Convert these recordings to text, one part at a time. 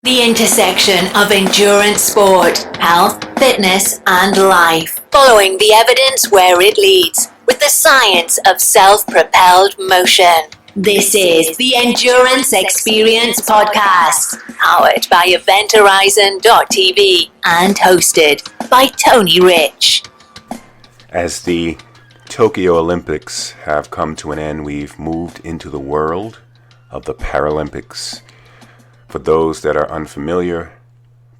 The intersection of endurance sport, health, fitness, and life. Following the evidence where it leads, with the science of self-propelled motion. This is the Endurance Experience Podcast, powered by EventHorizon.tv and hosted by Tony Rich. As the Tokyo Olympics have come to an end, we've moved into the world of the Paralympics. For those that are unfamiliar,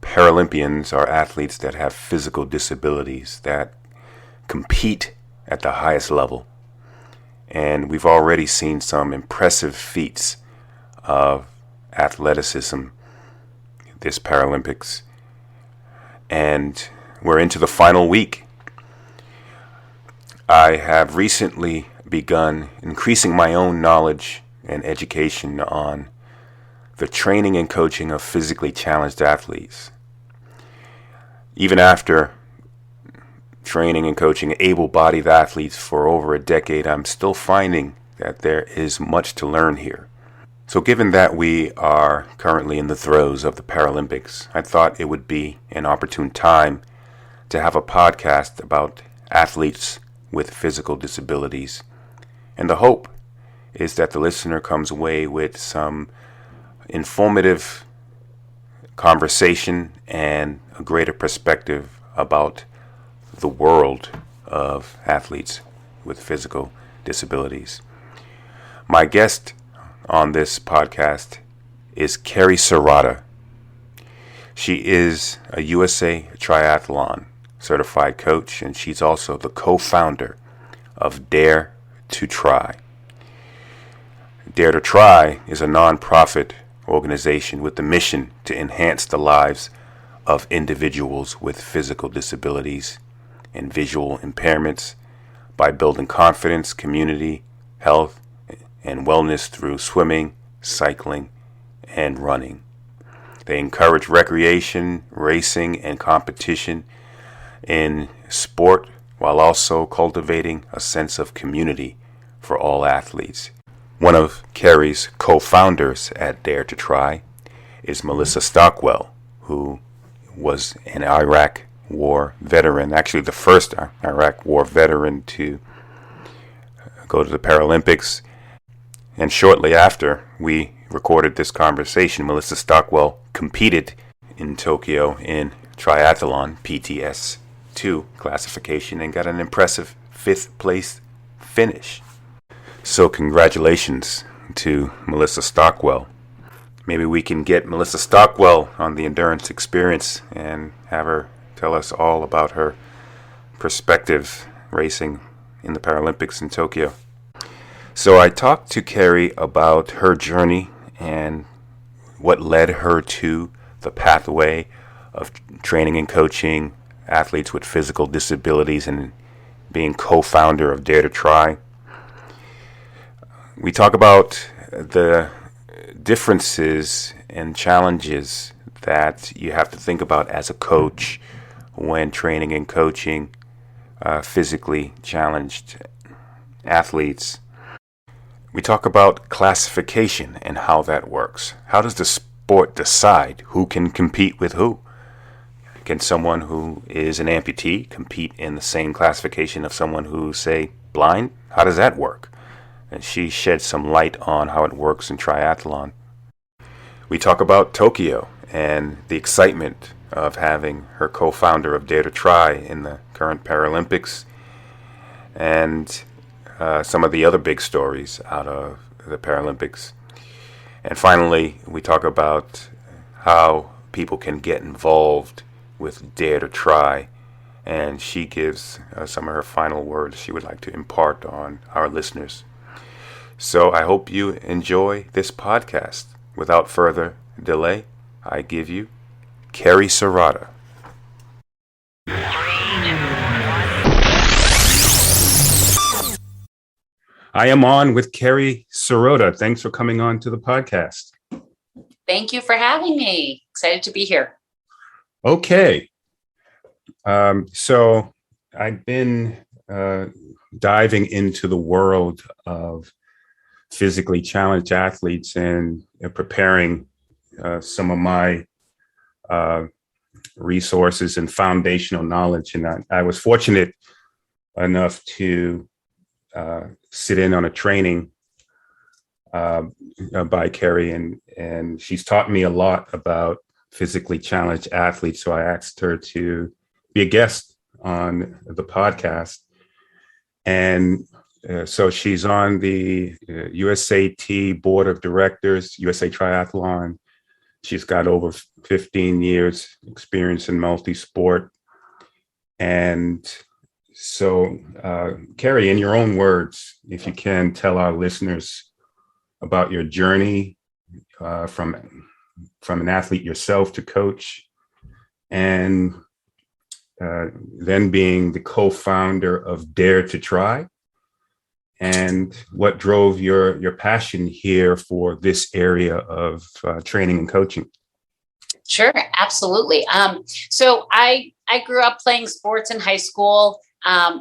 Paralympians are athletes that have physical disabilities that compete at the highest level. And we've already seen some impressive feats of athleticism this Paralympics. And we're into the final week. I have recently begun increasing my own knowledge and education on the training and coaching of physically challenged athletes. Even after training and coaching able-bodied athletes for over a decade, I'm still finding that there is much to learn here. So given that we are currently in the throes of the Paralympics, I thought it would be an opportune time to have a podcast about athletes with physical disabilities. And the hope is that the listener comes away with some informative conversation and a greater perspective about the world of athletes with physical disabilities. My guest on this podcast is Keri Serota. She is a USA Triathlon certified coach, and she's also the co-founder of Dare to Try. Dare to Try is a non-profit organization with the mission to enhance the lives of individuals with physical disabilities and visual impairments by building confidence, community, health, and wellness through swimming, cycling, and running. They encourage recreation, racing, and competition in sport while also cultivating a sense of community for all athletes. One of Keri's co-founders at Dare to Try is Melissa Stockwell, who was an Iraq War veteran, actually the first Iraq War veteran to go to the Paralympics. And shortly after we recorded this conversation, Melissa Stockwell competed in Tokyo in triathlon, PTS2 classification, and got an impressive 5th place finish. So congratulations to Melissa Stockwell. Maybe we can get Melissa Stockwell on the Endurance Experience and have her tell us all about her perspective racing in the Paralympics in Tokyo. So I talked to Keri about her journey and what led her to the pathway of training and coaching athletes with physical disabilities and being co-founder of Dare to Try. We talk about the differences and challenges that you have to think about as a coach when training and coaching physically challenged athletes. We talk about classification and how that works. How does the sport decide who can compete with who? Can someone who is an amputee compete in the same classification of someone who's, say, blind? How does that work? And she shed some light on how it works in triathlon. We talk about Tokyo and the excitement of having her co-founder of Dare to Try in the current Paralympics, and some of the other big stories out of the Paralympics. And finally, we talk about how people can get involved with Dare to Try, and she gives some of her final words she would like to impart on our listeners. So I hope you enjoy this podcast. Without further delay, I give you Keri Serota. I am on with Keri Serota. Thanks for coming on to the podcast. Thank you for having me. Excited to be here. Okay. So I've been diving into the world of physically challenged athletes and preparing some of my resources and foundational knowledge. And I was fortunate enough to sit in on a training by Keri, and she's taught me a lot about physically challenged athletes. So I asked her to be a guest on the podcast. And so she's on the USAT board of directors, USA Triathlon. She's got over 15 years experience in multi-sport. And so, Keri, in your own words, if you can tell our listeners about your journey from an athlete yourself to coach, and then being the co-founder of Dare to Try, and what drove your passion here for this area of training and coaching. Sure, absolutely. So I grew up playing sports in high school,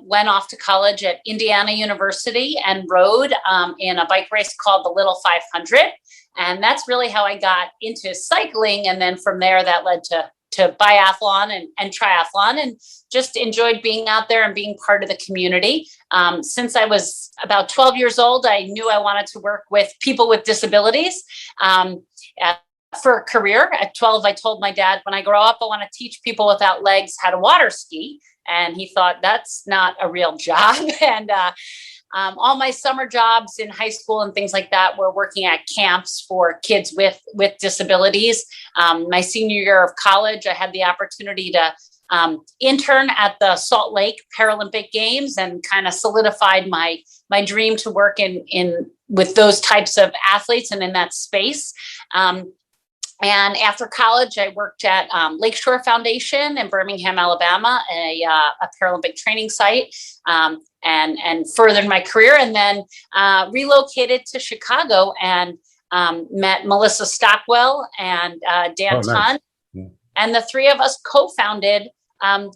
went off to college at Indiana University and rode in a bike race called the Little 500. And that's really how I got into cycling. And then from there, that led to biathlon and triathlon, and just enjoyed being out there and being part of the community. Since I was about 12 years old, I knew I wanted to work with people with disabilities. For a career at 12, I told my dad, when I grow up, I want to teach people without legs how to water ski. And he thought, that's not a real job. And all my summer jobs in high school and things like that were working at camps for kids with disabilities. My senior year of college, I had the opportunity to intern at the Salt Lake Paralympic Games, and kind of solidified my dream to work in with those types of athletes and in that space. And after college, I worked at Lakeshore Foundation in Birmingham, Alabama, a Paralympic training site, and furthered my career. And then relocated to Chicago and met Melissa Stockwell and Dan Tunn. Yeah. And the three of us co-founded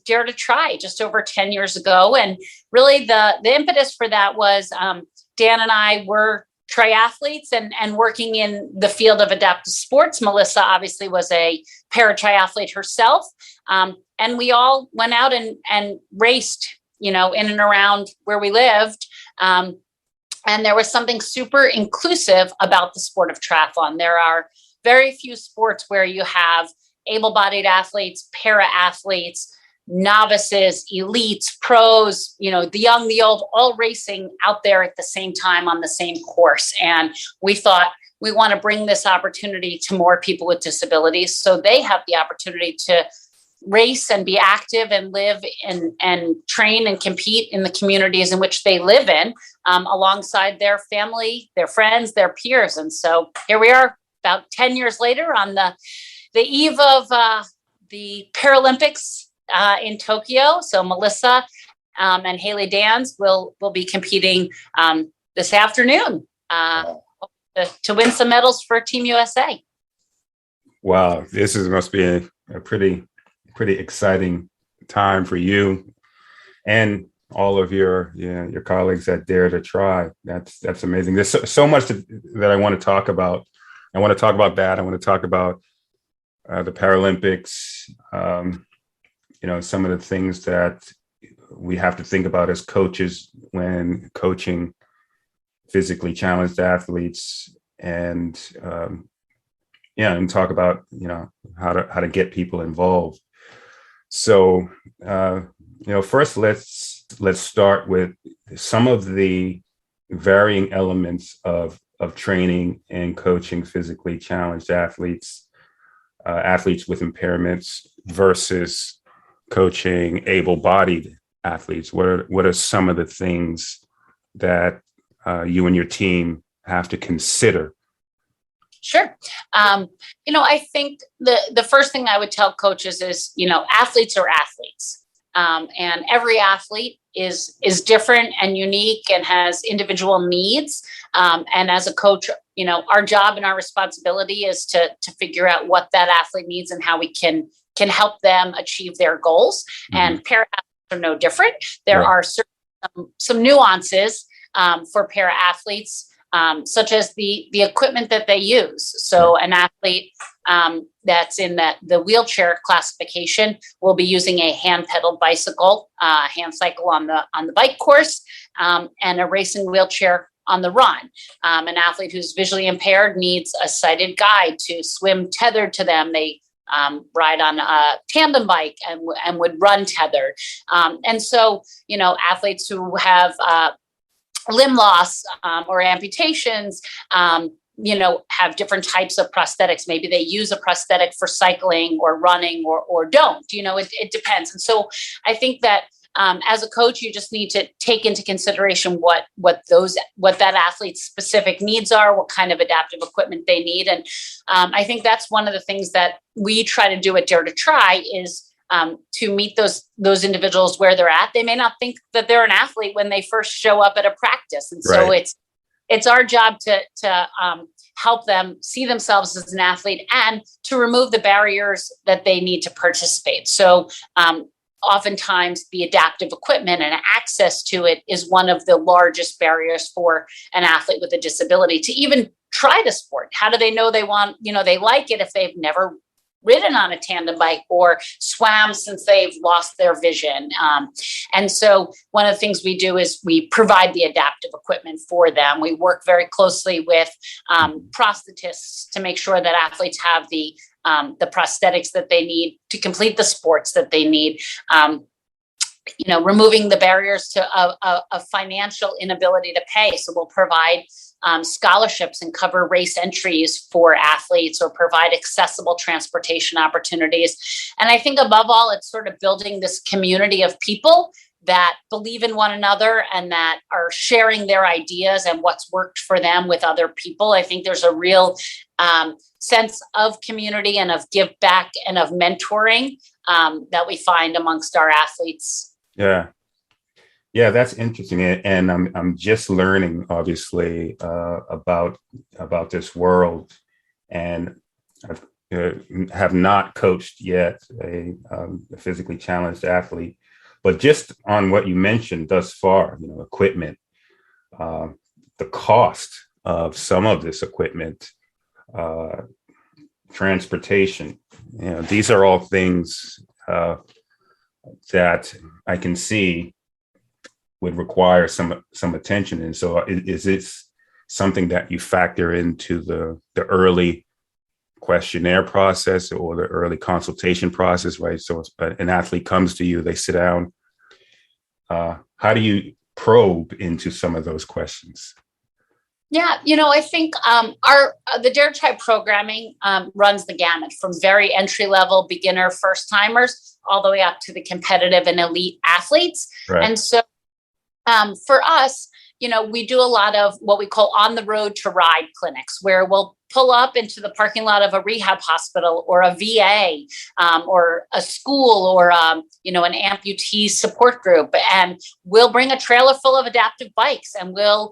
Dare to Try just over 10 years ago. And really the impetus for that was Dan and I were triathletes and working in the field of adaptive sports. Melissa obviously was a para-triathlete herself. And we all went out and raced, in and around where we lived. And there was something super inclusive about the sport of triathlon. There are very few sports where you have able-bodied athletes, para-athletes, novices, elites, pros, the young, the old, all racing out there at the same time on the same course. And we thought, we want to bring this opportunity to more people with disabilities so they have the opportunity to race and be active and live and train and compete in the communities in which they live in, alongside their family, their friends, their peers. And so here we are about 10 years later on the eve of the Paralympics in Tokyo. So Melissa and Haley Dans will be competing this afternoon to win some medals for Team USA. Wow, must be a pretty exciting time for you and all of your colleagues at Dare to Try. That's amazing. There's so much that I want to talk about. I want to talk about that. I want to talk about the Paralympics. Some of the things that we have to think about as coaches when coaching physically challenged athletes, and and talk about how to get people involved. So first let's start with some of the varying elements of training and coaching physically challenged athletes, athletes with impairments versus coaching able-bodied athletes. What are some of the things that you and your team have to consider? Sure. I think the first thing I would tell coaches is, athletes are athletes. And every athlete is different and unique and has individual needs. And as a coach, our job and our responsibility is to figure out what that athlete needs and how we can help them achieve their goals. Mm-hmm. And para-athletes are no different. There are some nuances for para-athletes, such as the equipment that they use. So an athlete that's in the wheelchair classification will be using a hand-pedaled bicycle, hand cycle on the bike course, and a racing wheelchair on the run. An athlete who's visually impaired needs a sighted guide to swim tethered to them. They ride on a tandem bike and would run tethered. And so, athletes who have limb loss or amputations, have different types of prosthetics. Maybe they use a prosthetic for cycling or running or don't. It depends. And so I think that as a coach, you just need to take into consideration what that athlete's specific needs are, what kind of adaptive equipment they need. And I think that's one of the things that we try to do at Dare to Try is to meet those individuals where they're at. They may not think that they're an athlete when they first show up at a practice. And so it's our job to help them see themselves as an athlete and to remove the barriers that they need to participate. So oftentimes the adaptive equipment and access to it is one of the largest barriers for an athlete with a disability to even try the sport. How do they know they like it if they've never ridden on a tandem bike or swam since they've lost their vision? And so one of the things we do is we provide the adaptive equipment for them. We work very closely with prosthetists to make sure that athletes have the prosthetics that they need to complete the sports that they need. Removing the barriers to a financial inability to pay. So we'll provide scholarships and cover race entries for athletes or provide accessible transportation opportunities. And I think above all, it's sort of building this community of people that believe in one another and that are sharing their ideas and what's worked for them with other people. I think there's a real sense of community and of give back and of mentoring that we find amongst our athletes. Yeah, that's interesting, and I'm just learning, obviously, about this world, and I have not coached yet a physically challenged athlete, but just on what you mentioned thus far, equipment, the cost of some of this equipment, transportation, these are all things that I can see would require some attention. And so is this something that you factor into the early questionnaire process or the early consultation process, right? So an athlete comes to you, they sit down. How do you probe into some of those questions? Yeah, I think the Dare to Try programming runs the gamut from very entry level beginner first timers all the way up to the competitive and elite athletes. Right. And so for us, we do a lot of what we call on the road to ride clinics, where we'll pull up into the parking lot of a rehab hospital or a VA or a school or, an amputee support group. And we'll bring a trailer full of adaptive bikes and we'll,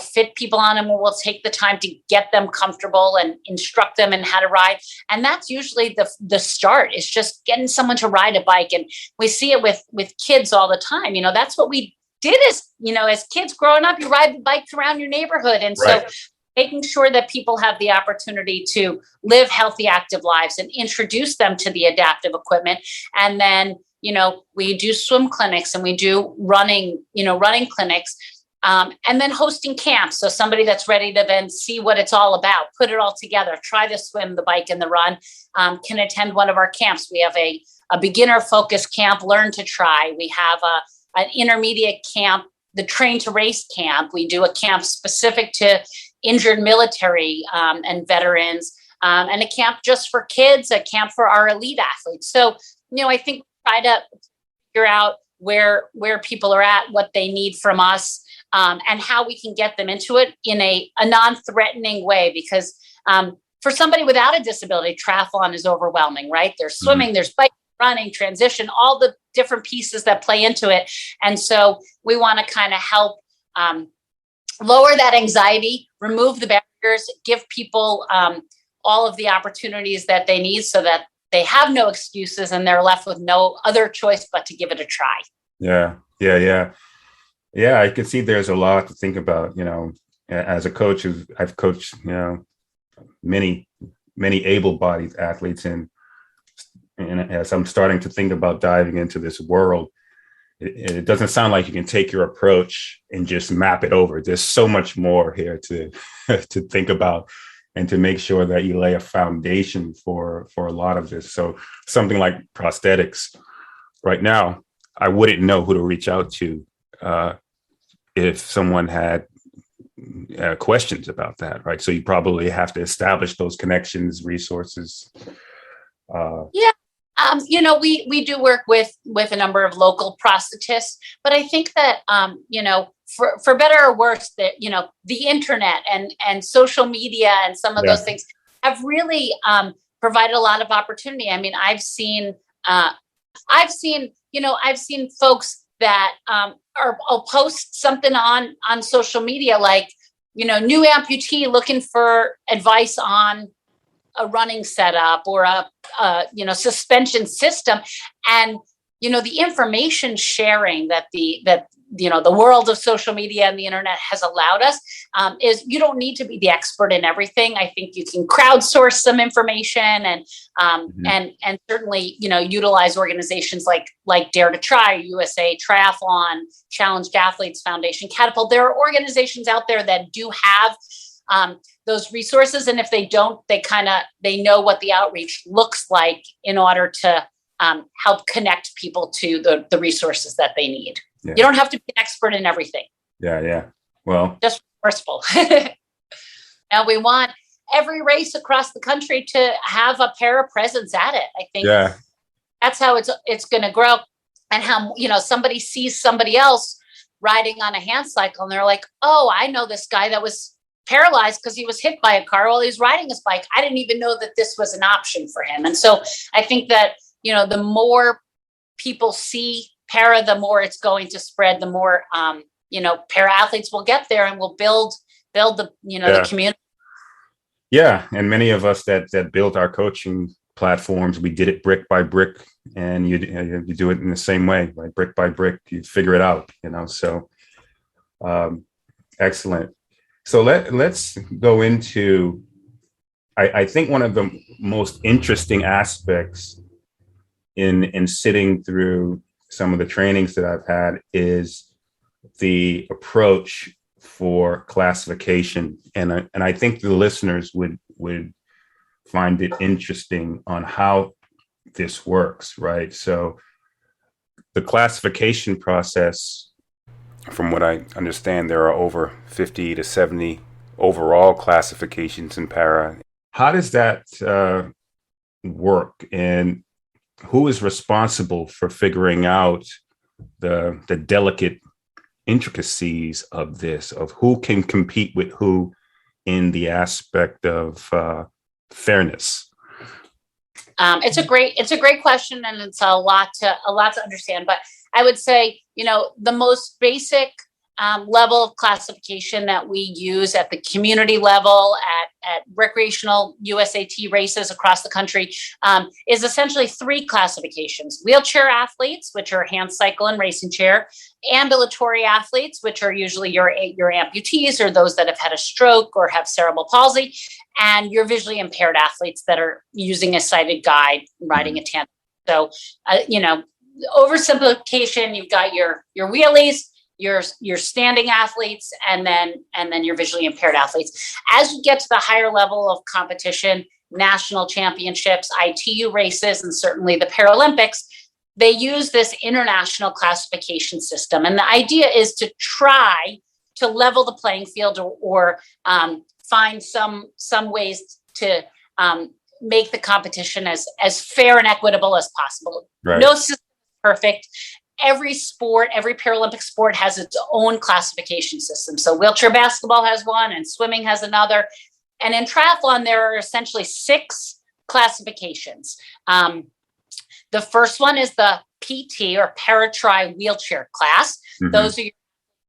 fit people on them. We'll take the time to get them comfortable and instruct them in how to ride. And that's usually the start, is just getting someone to ride a bike. And we see it with kids all the time. That's what we did as kids growing up. You ride the bikes around your neighborhood. And right. So making sure that people have the opportunity to live healthy, active lives and introduce them to the adaptive equipment. And then, we do swim clinics and we do running clinics, and then hosting camps. So somebody that's ready to then see what it's all about, put it all together, try the swim, the bike, and the run, can attend one of our camps. We have a beginner focused camp, Learn to Try. We have an intermediate camp, the Train to Race camp. We do a camp specific to injured military and veterans, and a camp just for kids, a camp for our elite athletes. So, I think try to figure out where people are at, what they need from us, and how we can get them into it in a non-threatening way. Because for somebody without a disability, triathlon is overwhelming, right? There's swimming, there's biking, running, transition, all the different pieces that play into it. And so we want to kind of help lower that anxiety, remove the barriers, give people all of the opportunities that they need so that they have no excuses and they're left with no other choice but to give it a try. Yeah. I can see there's a lot to think about, as a coach. I've coached, many many able-bodied athletes, and as I'm starting to think about diving into this world, it doesn't sound like you can take your approach and just map it over. There's so much more here to to think about, and to make sure that you lay a foundation for a lot of this. So something like prosthetics, right now, I wouldn't know who to reach out to if someone had questions about that, right? So you probably have to establish those connections, resources. We do work with a number of local prosthetists, but I think that for better or worse, that the internet and social media and some of those things have really provided a lot of opportunity. I mean, I've seen folks that I'll post something on social media like, new amputee looking for advice on a running setup or a suspension system. And, the information sharing that the world of social media and the internet has allowed us is you don't need to be the expert in everything. I think you can crowdsource some information and certainly, utilize organizations like Dare to Try, USA Triathlon, Challenged Athletes Foundation, Catapult. There are organizations out there that do have those resources. And if they don't, they know what the outreach looks like in order to help connect people to the resources that they need. Yeah. You don't have to be an expert in everything. Yeah. Well, just resourceful. Now we want every race across the country to have a para presence at it. I think that's how it's going to grow. And how, somebody sees somebody else riding on a hand cycle and they're like, oh, I know this guy that was paralyzed because he was hit by a car while he was riding his bike. I didn't even know that this was an option for him. And so I think that, the more people see para, the more it's going to spread, the more, para athletes will get there and will build the, the community. Yeah. And many of us that built our coaching platforms, we did it brick by brick, and you do it in the same way, right? Brick by brick, you figure it out, so excellent. So let's go into, I think one of the most interesting aspects in sitting through some of the trainings that I've had is the approach for classification. And I think the listeners would find it interesting on how this works, right? So the classification process, from what I understand, there are over 50 to 70 overall classifications in para. How does that work? And who is responsible for figuring out the delicate intricacies of this, of who can compete with who in the aspect of fairness? It's a great question, and it's a lot to understand. But I would say, the most basic level of classification that we use at the community level at recreational USAT races across the country is essentially three classifications: wheelchair athletes, which are hand cycle and racing chair; ambulatory athletes, which are usually your amputees or those that have had a stroke or have cerebral palsy; and your visually impaired athletes that are using a sighted guide riding a tandem. So, oversimplification, you've got your wheelies, your standing athletes, and then your visually impaired athletes. As you get to the higher level of competition, national championships, ITU races, and certainly the Paralympics, they use this international classification system. And the idea is to try to level the playing field or find some ways to make the competition as fair and equitable as possible. Right. No system is perfect. Every sport, every Paralympic sport has its own classification system. So wheelchair basketball has one and swimming has another. And in triathlon, there are essentially 6 classifications. The first one is the PT or Paratribe wheelchair class. Mm-hmm. Those are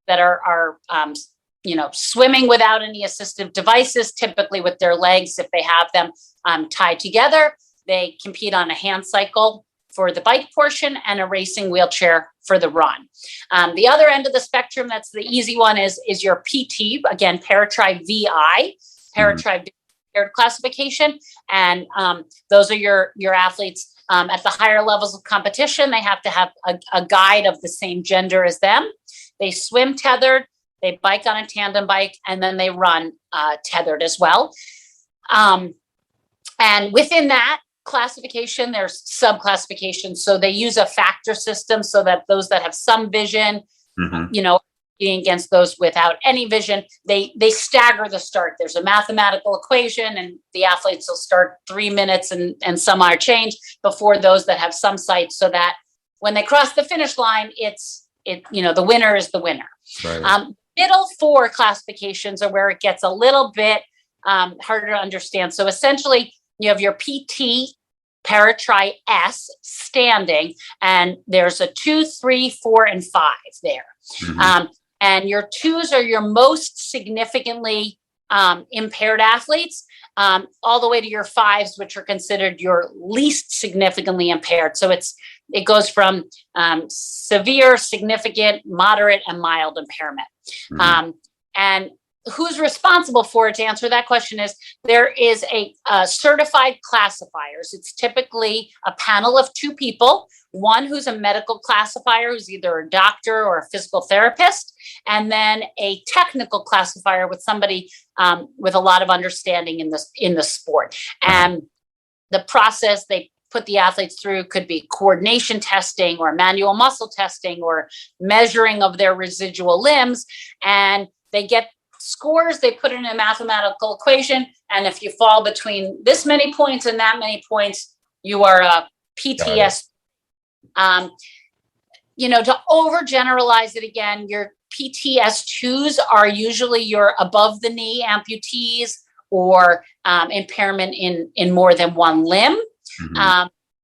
that are swimming without any assistive devices, typically with their legs, if they have them tied together. They compete on a hand cycle for the bike portion and a racing wheelchair for the run. The other end of the spectrum, that's the easy one, is your PT, again, Paratribe VI, Paratribe impaired classification. And those are your athletes at the higher levels of competition. They have to have a guide of the same gender as them. They swim tethered, they bike on a tandem bike, and then they run tethered as well. And within that classification, there's sub-classifications. So they use a factor system so that those that have some vision, being against those without any vision, they stagger the start. There's a mathematical equation, and the athletes will start 3 minutes and some are change before those that have some sight, so that when they cross the finish line, the winner is the winner. Right. Middle 4 classifications are where it gets a little bit harder to understand. So essentially, you have your PT, Paratribe S standing, and there's a 2, 3, 4, and 5 there. And your 2s are your most significantly impaired athletes, all the way to your 5s, which are considered your least significantly impaired. So it goes from severe, significant, moderate, and mild impairment. And who's responsible for it, to answer that question, is there is a certified classifiers. It's typically a panel of 2 people, one who's a medical classifier, who's either a doctor or a physical therapist, and then a technical classifier with somebody with a lot of understanding in the sport. And the process they put the athletes through could be coordination testing or manual muscle testing or measuring of their residual limbs, and they get scores. They put it in a mathematical equation, and if you fall between this many points and that many points, you are a PTS. To overgeneralize it again, your PTS2s are usually your above the knee amputees or impairment in more than one limb.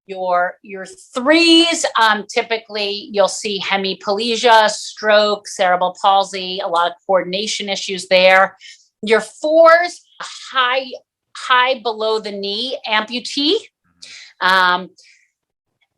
Your 3s, typically you'll see hemiplegia, stroke, cerebral palsy, a lot of coordination issues there. Your 4s, high below the knee amputee,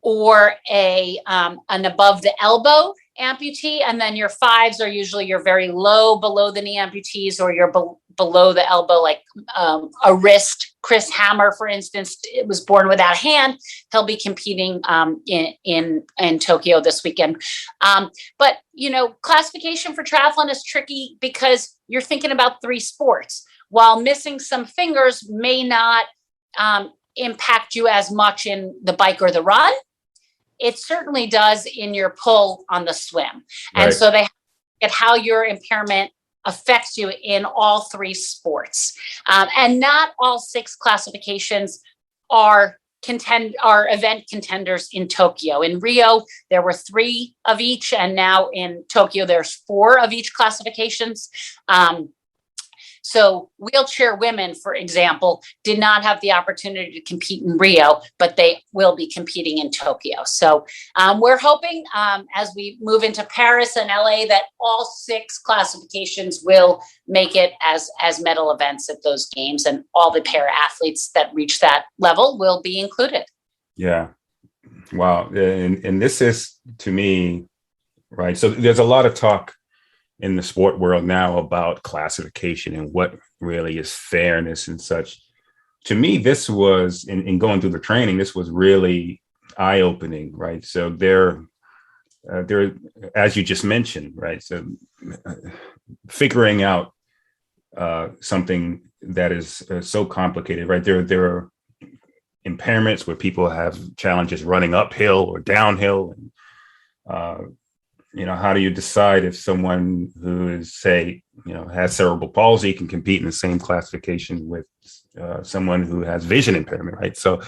or an above the elbow amputee, and then your 5s are usually your very low below the knee amputees, or your below the elbow, like a wrist. Chris Hammer, for instance, was born without a hand. He'll be competing in Tokyo this weekend. But classification for triathlon is tricky because you're thinking about 3 sports. While missing some fingers may not impact you as much in the bike or the run, it certainly does in your pull on the swim. And Right. so they at how your impairment affects you in all 3 sports. And not all 6 classifications are event contenders in Tokyo. In Rio, there were 3 of each, and now in Tokyo, there's 4 of each classifications. So wheelchair women, for example, did not have the opportunity to compete in Rio, but they will be competing in Tokyo. So we're hoping as we move into Paris and LA that all 6 classifications will make it as medal events at those games, and all the para athletes that reach that level will be included. Yeah. Wow. And this is, to me, right. So there's a lot of talk in the sport world now about classification and what really is fairness and such. To me, this was, in going through the training, this was really eye-opening, right? So there, as you just mentioned, right? So figuring out something that is so complicated, right? There are impairments where people have challenges running uphill or downhill. And, how do you decide if someone who is, say, has cerebral palsy can compete in the same classification with someone who has vision impairment, right? So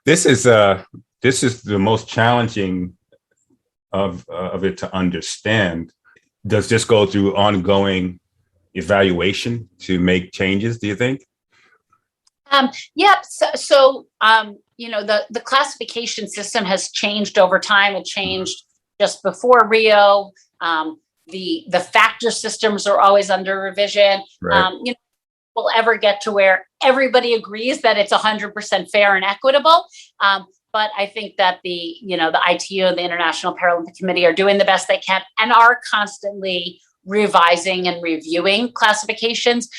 this is the most challenging of it to understand. Does this go through ongoing evaluation to make changes, do you think? Yeah. So the classification system has changed over time. It changed just before Rio. The factor systems are always under revision. Right. We'll ever get to where everybody agrees that it's 100% fair and equitable. But I think that the ITU and the International Paralympic Committee are doing the best they can and are constantly revising and reviewing classifications.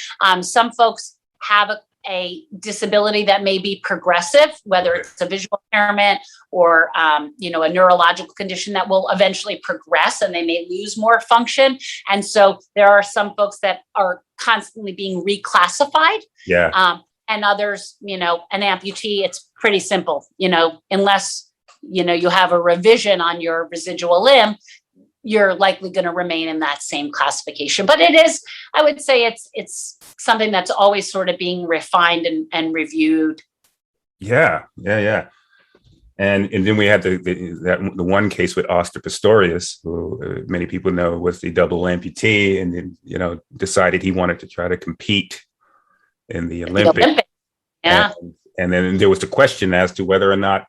Some folks have a disability that may be progressive, whether it's a visual impairment or, a neurological condition that will eventually progress and they may lose more function. And so there are some folks that are constantly being reclassified. Yeah. And others, an amputee, it's pretty simple, unless, you have a revision on your residual limb, you're likely going to remain in that same classification. But it is, I would say it's something that's always sort of being refined and reviewed. Yeah. And then we had the one case with Oscar Pistorius, who many people know was the double amputee, and then, decided he wanted to try to compete in the Olympics. Yeah. And then there was the question as to whether or not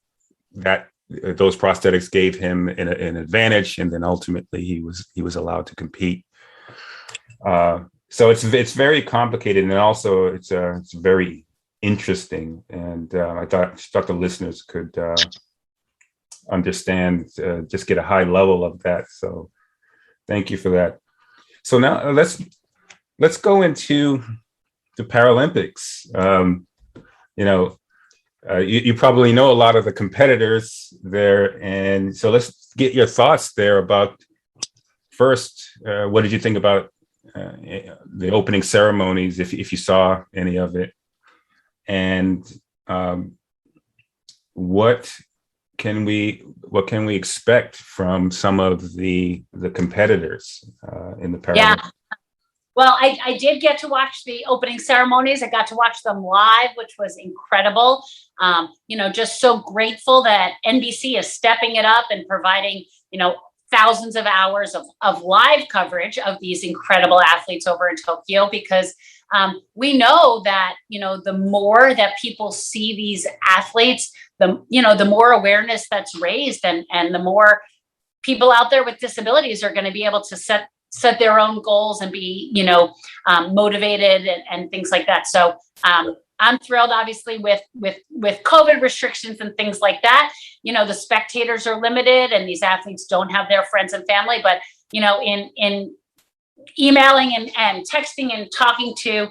that those prosthetics gave him an advantage, and then ultimately he was allowed to compete. So it's very complicated, and also it's very interesting. And I thought the listeners could understand, just get a high level of that. So thank you for that. So now let's go into the Paralympics. You probably know a lot of the competitors there, and so let's get your thoughts there about first. What did you think about the opening ceremonies, if you saw any of it, and what can we expect from some of the competitors in the Paralympics? Yeah. Well, I did get to watch the opening ceremonies. I got to watch them live, which was incredible. Just so grateful that NBC is stepping it up and providing, thousands of hours of live coverage of these incredible athletes over in Tokyo, because we know that, the more that people see these athletes, the more awareness that's raised, and the more people out there with disabilities are going to be able to set their own goals and be, motivated and things like that. So I'm thrilled, obviously, with COVID restrictions and things like that. The spectators are limited and these athletes don't have their friends and family. But, in emailing and texting and talking to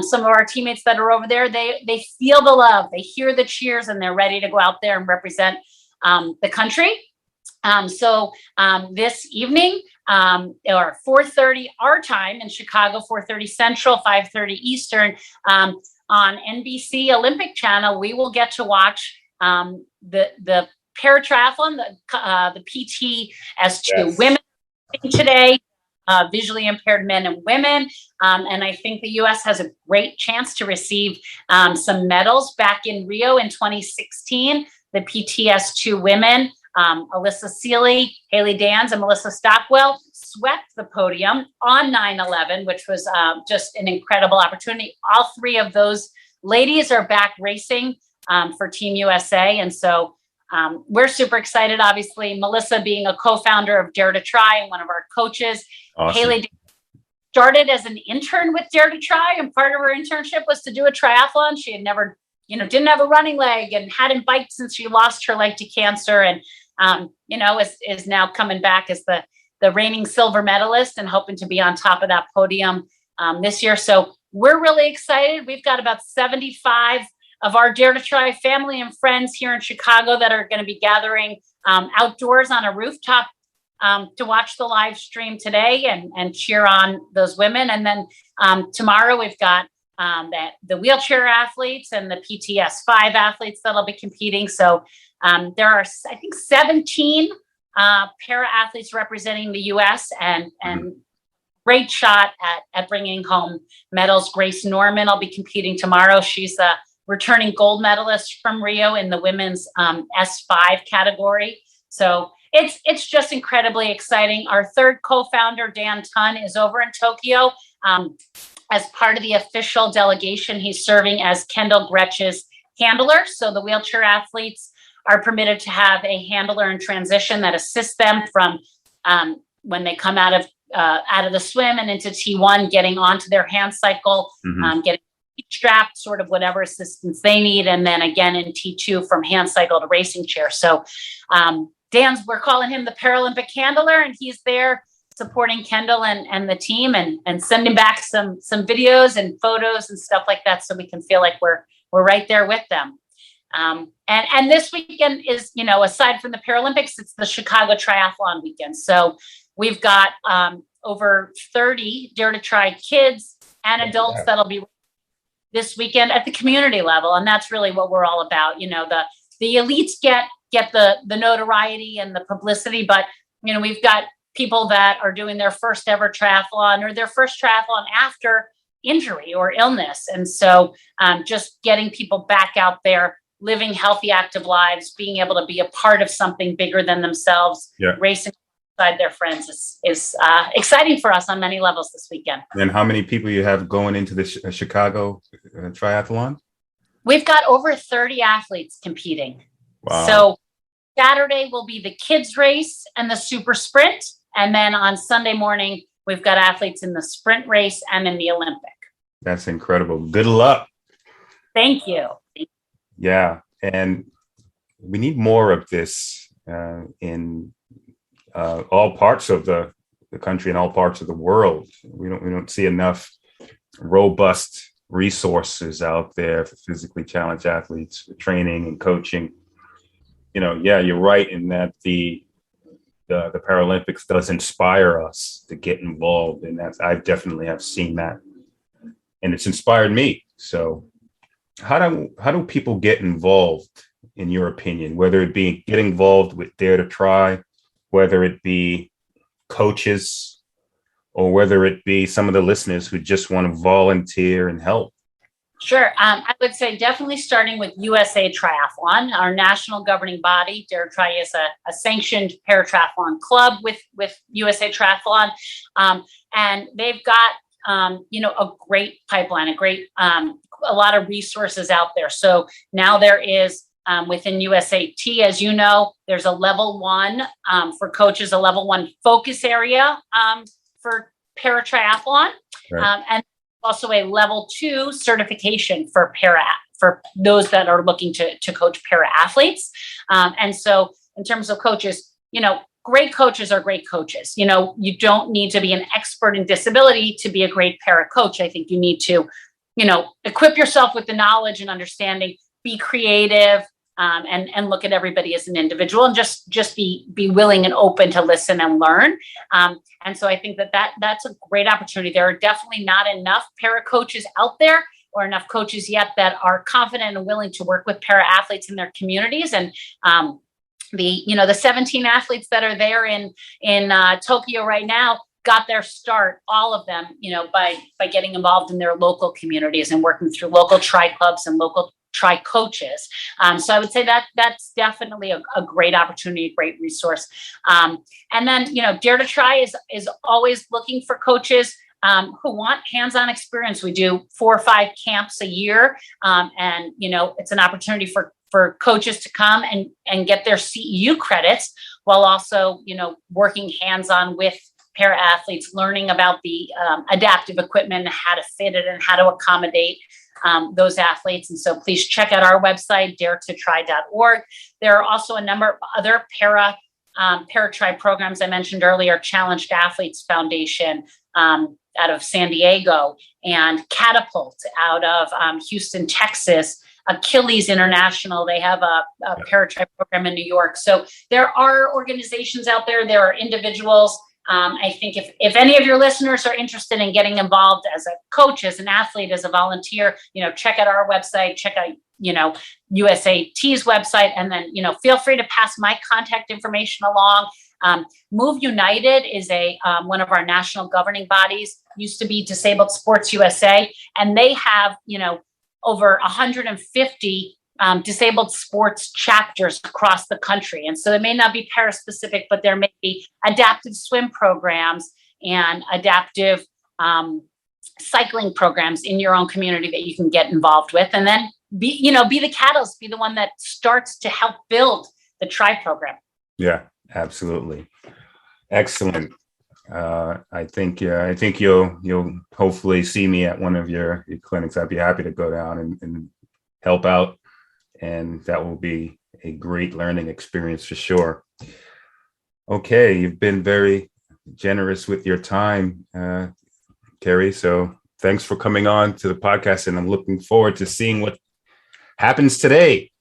some of our teammates that are over there, they feel the love, they hear the cheers, and they're ready to go out there and represent the country. So this evening, or 4:30 our time in Chicago, 4:30 Central, 5:30 Eastern, on NBC Olympic Channel, we will get to watch the paratriathlon, the PT as to women today, visually impaired men and women. And I think the U.S. has a great chance to receive some medals. Back in Rio in 2016, the PTS2 women, Alyssa Seeley, Haley Dans, and Melissa Stockwell swept the podium on 9/11, which was just an incredible opportunity. All three of those ladies are back racing for Team USA. And so we're super excited, obviously. Melissa being a co-founder of Dare to Try and one of our coaches. Awesome. Haley started as an intern with Dare to Try, and part of her internship was to do a triathlon. She had never, didn't have a running leg and hadn't biked since she lost her leg to cancer. And is now coming back as the reigning silver medalist and hoping to be on top of that podium this year. So we're really excited. We've got about 75 of our Dare to Try family and friends here in Chicago that are going to be gathering outdoors on a rooftop to watch the live stream today and cheer on those women. And then tomorrow we've got the wheelchair athletes and the PTS5 athletes that'll be competing. So there are, I think, 17 para athletes representing the U.S. and great shot at bringing home medals. Grace Norman will be competing tomorrow. She's a returning gold medalist from Rio in the women's S5 category. So it's just incredibly exciting. Our third co-founder, Dan Tun, is over in Tokyo. As part of the official delegation, he's serving as Kendall Gretsch's handler. So the wheelchair athletes are permitted to have a handler in transition that assists them from when they come out of the swim and into T1, getting onto their hand cycle, getting strapped, sort of whatever assistance they need. And then again in T2 from hand cycle to racing chair. So we're calling him the Paralympic handler, and he's there supporting Kendall and the team and sending back some videos and photos and stuff like that, so we can feel like we're right there with them. And this weekend is, aside from the Paralympics, it's the Chicago Triathlon weekend. So we've got over 30 Dare to Try kids and adults that'll be this weekend at the community level. And that's really what we're all about. The elites get the notoriety and the publicity, but, we've got people that are doing their first ever triathlon or their first triathlon after injury or illness. And so just getting people back out there, living healthy, active lives, being able to be a part of something bigger than themselves, racing alongside their friends is exciting for us on many levels this weekend. And how many people you have going into the Chicago Triathlon? We've got over 30 athletes competing. Wow. So Saturday will be the kids race and the super sprint. And then on Sunday morning, we've got athletes in the sprint race and in the Olympic. That's incredible. Good luck. Thank you. Yeah. And we need more of this in all parts of the country and all parts of the world. We don't see enough robust resources out there for physically challenged athletes, for training and coaching. You're right in that the Paralympics does inspire us to get involved, and I definitely have seen that, and it's inspired me. So how do people get involved, in your opinion, whether it be get involved with Dare to Try, whether it be coaches, or whether it be some of the listeners who just want to volunteer and help? Sure. I would say definitely starting with USA Triathlon, our national governing body. Dare to Try is a sanctioned paratriathlon club with USA Triathlon. And they've got, a great pipeline, a lot of resources out there. So now there is within USAT, as you know, there's a level 1 for coaches, a level 1 focus area for paratriathlon. Right. And also a level 2 certification for those that are looking to coach para athletes. And so in terms of coaches, great coaches are great coaches. You don't need to be an expert in disability to be a great para coach. I think you need to, equip yourself with the knowledge and understanding, be creative, and look at everybody as an individual, and just be willing and open to listen and learn. And so I think that's a great opportunity. There are definitely not enough para coaches out there, or enough coaches yet that are confident and willing to work with para athletes in their communities. And the 17 athletes that are there in Tokyo right now got their start, all of them, by getting involved in their local communities and working through local tri clubs and local tri coaches. So I would say that's definitely a great opportunity, a great resource. And then, Dare to Try is always looking for coaches who want hands-on experience. We do 4 or 5 camps a year. And, it's an opportunity for coaches to come and get their CEU credits while also, working hands-on with para athletes, learning about the adaptive equipment, how to fit it and how to accommodate those athletes. And so please check out our website, daretotry.org. There are also a number of other Paratribe programs I mentioned earlier, Challenged Athletes Foundation out of San Diego, and Catapult out of Houston, Texas, Achilles International. They have a Paratribe program in New York. So there are organizations out there. There are individuals. I think if any of your listeners are interested in getting involved as a coach, as an athlete, as a volunteer, check out our website, check out, USAT's website, and then, feel free to pass my contact information along. Move United is one of our national governing bodies, used to be Disabled Sports USA, and they have, over 150 disabled sports chapters across the country. And so it may not be para-specific, but there may be adaptive swim programs and adaptive cycling programs in your own community that you can get involved with. And then be the catalyst, be the one that starts to help build the Tri program. Yeah, absolutely. Excellent. I think you'll hopefully see me at one of your clinics. I'd be happy to go down and help out. And that will be a great learning experience for sure. Okay, you've been very generous with your time, Keri. So thanks for coming on to the podcast, and I'm looking forward to seeing what happens today.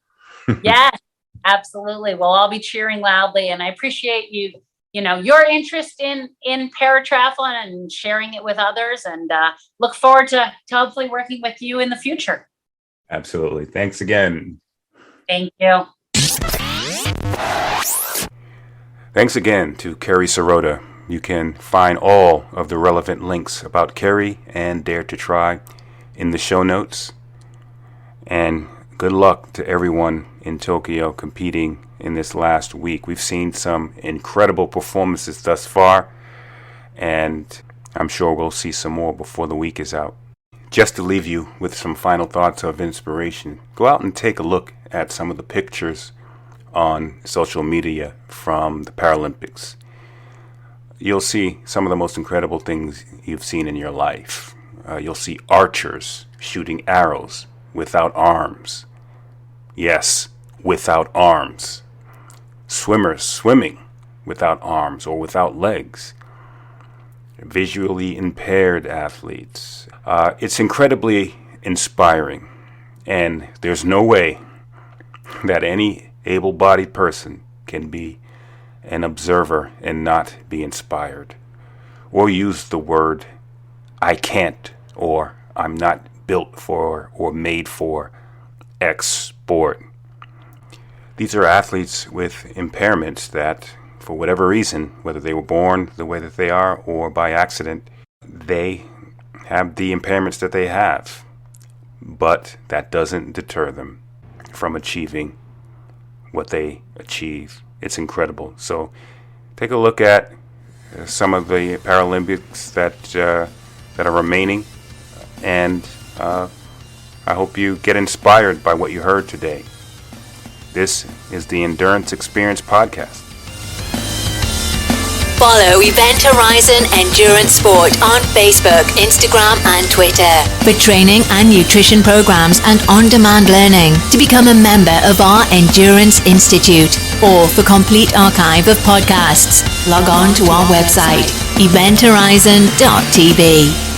Yes, absolutely. Well, I'll be cheering loudly, and I appreciate your interest in paratriathlon and sharing it with others, and look forward to hopefully working with you in the future. Absolutely. Thanks again. Thank you. Thanks again to Keri Serota. You can find all of the relevant links about Keri and Dare to Try in the show notes. And good luck to everyone in Tokyo competing in this last week. We've seen some incredible performances thus far, and I'm sure we'll see some more before the week is out. Just to leave you with some final thoughts of inspiration, go out and take a look at some of the pictures on social media from the Paralympics. You'll see some of the most incredible things you've seen in your life. You'll see archers shooting arrows without arms. Yes, without arms. Swimmers swimming without arms or without legs. Visually impaired athletes. It's incredibly inspiring, and there's no way that any able-bodied person can be an observer and not be inspired, or use the word I can't, or I'm not built for or made for X sport. These are athletes with impairments that, for whatever reason, whether they were born the way that they are or by accident, they have the impairments that they have. But that doesn't deter them from achieving what they achieve. It's incredible. So take a look at some of the Paralympics that are remaining, and I hope you get inspired by what you heard today. This is the Endurance Experience Podcast. Follow Event Horizon Endurance Sport on Facebook, Instagram, and Twitter for training and nutrition programs and on-demand learning. To become a member of our Endurance Institute or for complete archive of podcasts, log on to our website, eventhorizon.tv.